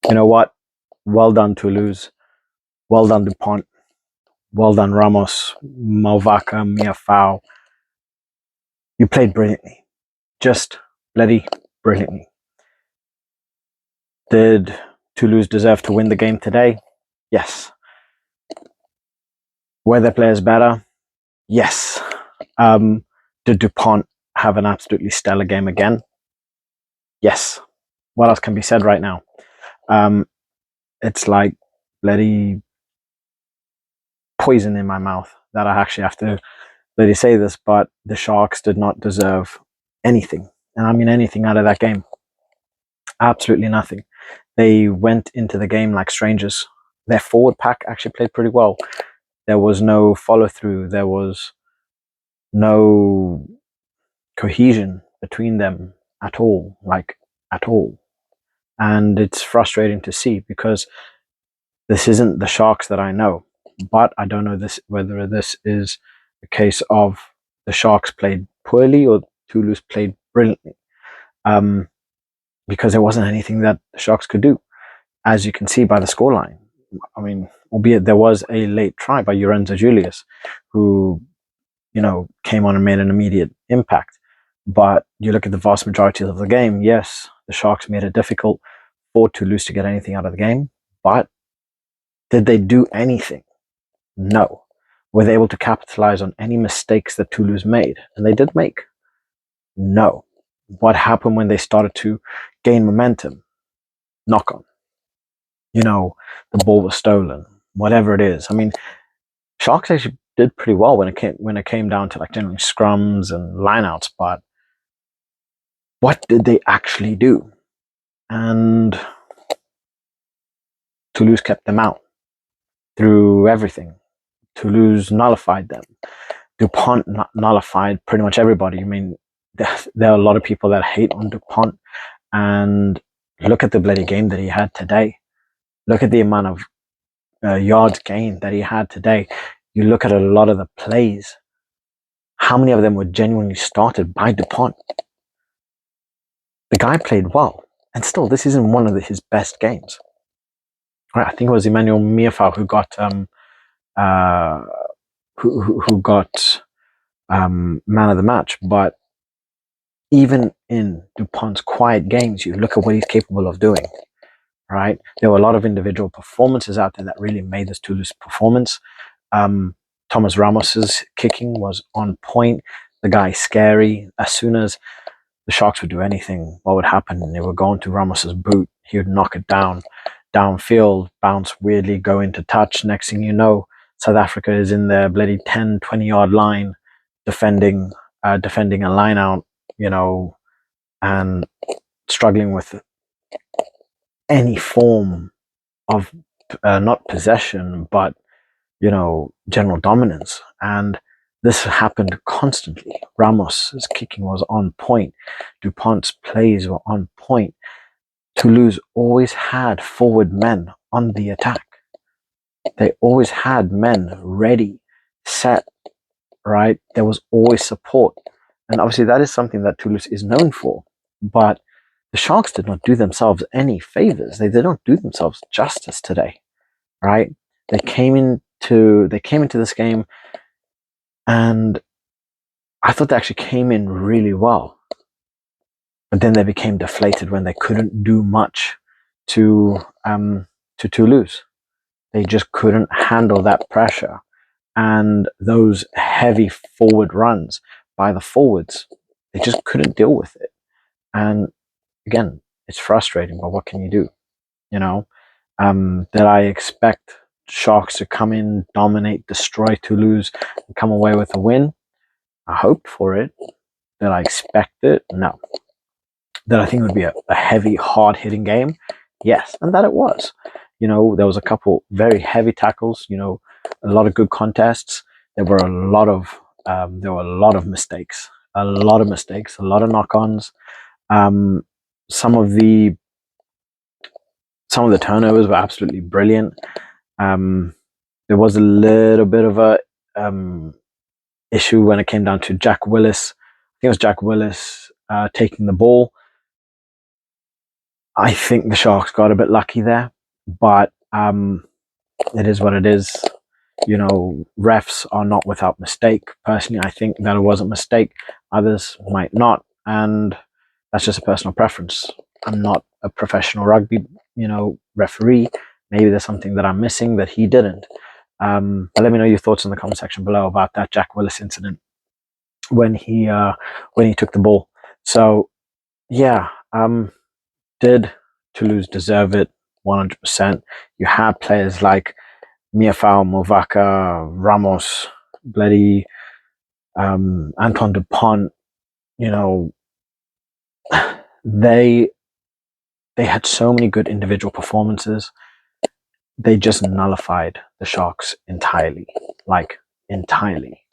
You know what? Well done, Toulouse. Well done, Dupont. Well done, Ramos, Malvaca, Miafao. You played brilliantly. Just bloody brilliantly. Did Toulouse deserve to win the game today? Yes. Were their players better? Yes. Did Dupont have an absolutely stellar game again? Yes. What else can be said right now? It's like bloody poison in my mouth that I actually have to bloody say this, but the Sharks did not deserve anything. And I mean anything out of that game. Absolutely nothing. They went into the game like strangers. Their forward pack actually played pretty well. There was no follow through. There was no cohesion between them at all, like at all. And it's frustrating to see because this isn't the Sharks that I know. But I don't know whether this is a case of the Sharks played poorly or Toulouse played brilliantly. Because there wasn't anything that the Sharks could do, as you can see by the scoreline. I mean, albeit there was a late try by Lorenzo Julius, who, came on and made an immediate impact. But you look at the vast majority of the game, yes, the Sharks made it difficult for Toulouse to get anything out of the game. But did they do anything? No. Were they able to capitalize on any mistakes that Toulouse made? And they did make. No. What happened when they started to gain momentum? Knock on. The ball was stolen. Whatever it is. I mean, Sharks actually did pretty well when it came down to like generally scrums and lineouts, but what did they actually do? And Toulouse kept them out through everything. Toulouse nullified them. Dupont nullified pretty much everybody. I mean, there are a lot of people that hate on Dupont, and look at the bloody game that he had today. Look at the amount of yards gained that he had today. You look at a lot of the plays. How many of them were genuinely started by Dupont? The guy played well, and still, this isn't one of his best games. Right, I think it was Emmanuel Miafao who got man of the match. But even in Dupont's quiet games, you look at what he's capable of doing. Right, there were a lot of individual performances out there that really made this Toulouse performance. Thomas Ramos's kicking was on point. The guy's scary. As soon as the Sharks would do anything, what would happen? They would go into Ramos's boot. He would knock it downfield, bounce weirdly, go into touch. Next thing you know, South Africa is in their bloody 10, 20-yard line defending a line out, and struggling with any form of not possession, but general dominance. And this happened constantly. Ramos's kicking was on point. Dupont's plays were on point. Toulouse always had forward men on the attack. They always had men ready, set, right? There was always support. And obviously that is something that Toulouse is known for. But the Sharks did not do themselves any favors. They did not do themselves justice today, right? They came into this game, and I thought they actually came in really well. But then they became deflated when they couldn't do much to Toulouse. They just couldn't handle that pressure and those heavy forward runs by the forwards. They just couldn't deal with it. And again, it's frustrating, but what can you do? Did I expect Sharks to come in, dominate, destroy Toulouse, and come away with a win? I hoped for it. Did I expect it? No. Did I think it would be a heavy, hard-hitting game? Yes, and that it was. There was a couple very heavy tackles. A lot of good contests. There were a lot of mistakes. A lot of knock-ons. Some of the turnovers were absolutely brilliant. There was a little bit of a issue when it came down to Jack Willis. I think it was Jack Willis taking the ball. I think the Sharks got a bit lucky there, but it is what it is. You know, refs are not without mistake. Personally, I think that it was a mistake. Others might not, and that's just a personal preference. I'm not a professional rugby, referee. Maybe there's something that I'm missing that he didn't. But let me know your thoughts in the comment section below about that Jack Willis incident when he took the ball. So yeah, did Toulouse deserve it? 100%. You had players like Miafao, Movaka, Ramos, bloody Antoine Dupont. You know, they had so many good individual performances. They just nullified the Sharks entirely, like entirely.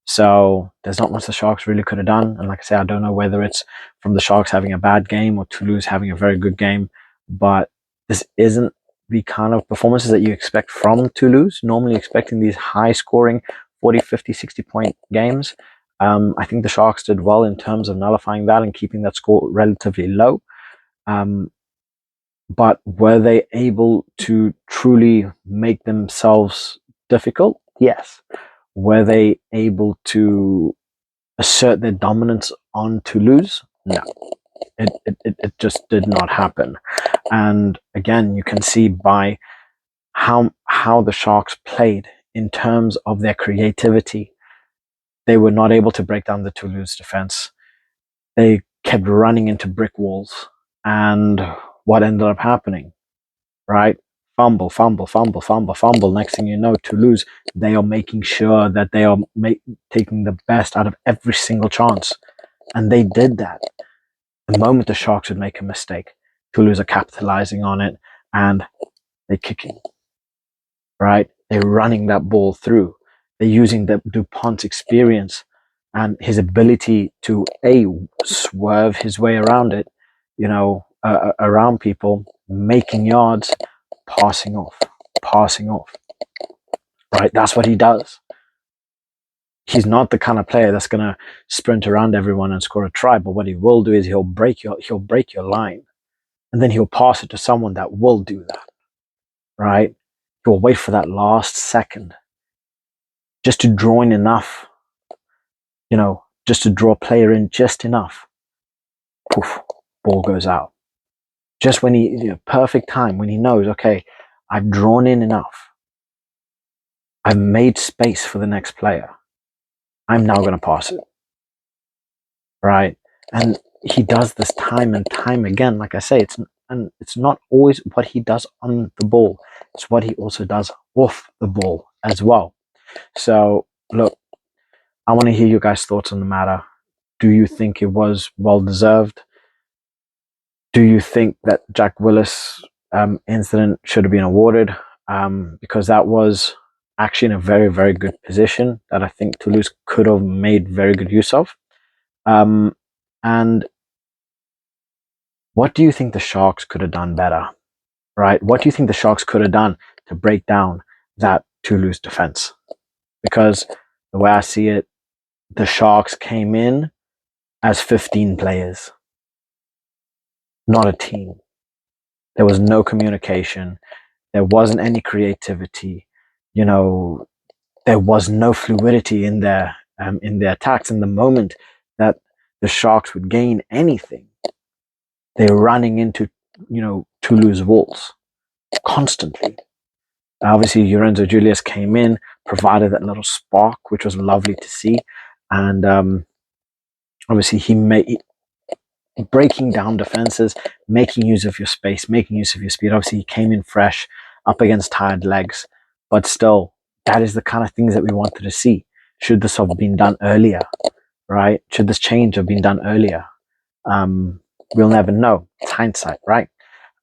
So there's not much the Sharks really could have done. And like I say, I don't know whether it's from the Sharks having a bad game or Toulouse having a very good game, but this isn't the kind of performances that you expect from Toulouse. Normally expecting these high scoring 40, 50, 60 point games. I think the Sharks did well in terms of nullifying that and keeping that score relatively low. But were they able to truly make themselves difficult? Yes. Were they able to assert their dominance on Toulouse? No. It just did not happen. And again, you can see by how the Sharks played in terms of their creativity. They were not able to break down the Toulouse defense. They kept running into brick walls. And what ended up happening? Right? Fumble, fumble, fumble, fumble, fumble. Next thing you know, Toulouse, they are making sure that they are taking the best out of every single chance. And they did that. The moment the Sharks would make a mistake, Toulouse are capitalizing on it and they're kicking. Right? They're running that ball through. They're using Dupont's experience and his ability to swerve his way around it, around people, making yards, passing off. Right? That's what he does. He's not the kind of player that's going to sprint around everyone and score a try, but what he will do is he'll break your line, and then he'll pass it to someone that will do that. Right? He'll wait for that last second just to draw in enough, just to draw a player in just enough. Poof, ball goes out. Just when perfect time, when he knows, okay, I've drawn in enough. I've made space for the next player. I'm now going to pass it. Right? And he does this time and time again. Like I say, it's not always what he does on the ball. It's what he also does off the ball as well. So, look, I want to hear your guys' thoughts on the matter. Do you think it was well-deserved? Do you think that Jack Willis incident should have been awarded? Because that was actually in a very, very good position that I think Toulouse could have made very good use of. And what do you think the Sharks could have done better? Right? What do you think the Sharks could have done to break down that Toulouse defense? Because the way I see it, the Sharks came in as 15 players, not a team. There was no communication. There wasn't any creativity. There was no fluidity in their attacks. And the moment that the Sharks would gain anything, they were running into Toulouse walls constantly. Obviously, Lorenzo Julius came in, provided that little spark, which was lovely to see, and obviously he made breaking down defenses, making use of your space, making use of your speed. Obviously, he came in fresh, up against tired legs, but still, that is the kind of things that we wanted to see. Should this have been done earlier, right? Should this change have been done earlier? We'll never know. It's hindsight, right?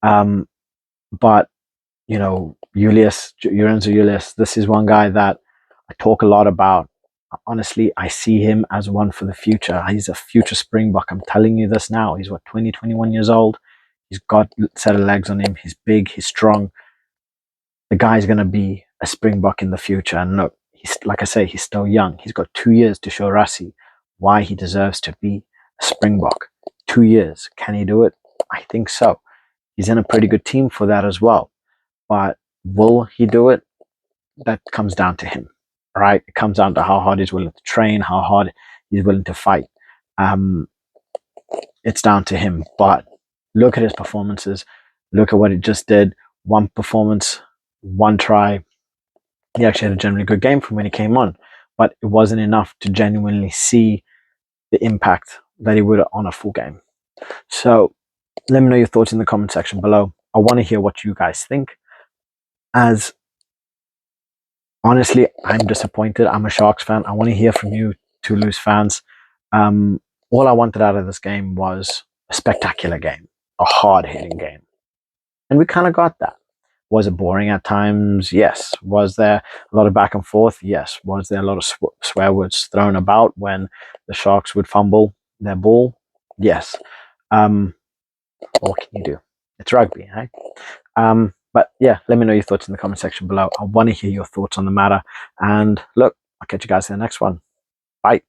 But Lorenzo Julius, this is one guy that I talk a lot about. Honestly, I see him as one for the future. He's a future Springbok. I'm telling you this now. He's 20, 21 years old. He's got a set of legs on him. He's big. He's strong. The guy's going to be a Springbok in the future. And look, like I say, he's still young. He's got 2 years to show Rassie why he deserves to be a Springbok. 2 years. Can he do it? I think so. He's in a pretty good team for that as well. But will he do it? That comes down to him, right? It comes down to how hard he's willing to train, how hard he's willing to fight. It's down to him. But look at his performances. Look at what he just did. One performance, one try. He actually had a generally good game from when he came on, but it wasn't enough to genuinely see the impact that he would on a full game. So let me know your thoughts in the comment section below. I want to hear what you guys think. As honestly, I'm disappointed. I'm a Sharks fan. I want to hear from you, Toulouse fans. All I wanted out of this game was a spectacular game, a hard-hitting game. And we kind of got that. Was it boring at times? Yes. Was there a lot of back and forth? Yes. Was there a lot of swear words thrown about when the Sharks would fumble their ball? Yes. What can you do? It's rugby, right? But yeah, let me know your thoughts in the comment section below. I want to hear your thoughts on the matter. And look, I'll catch you guys in the next one. Bye.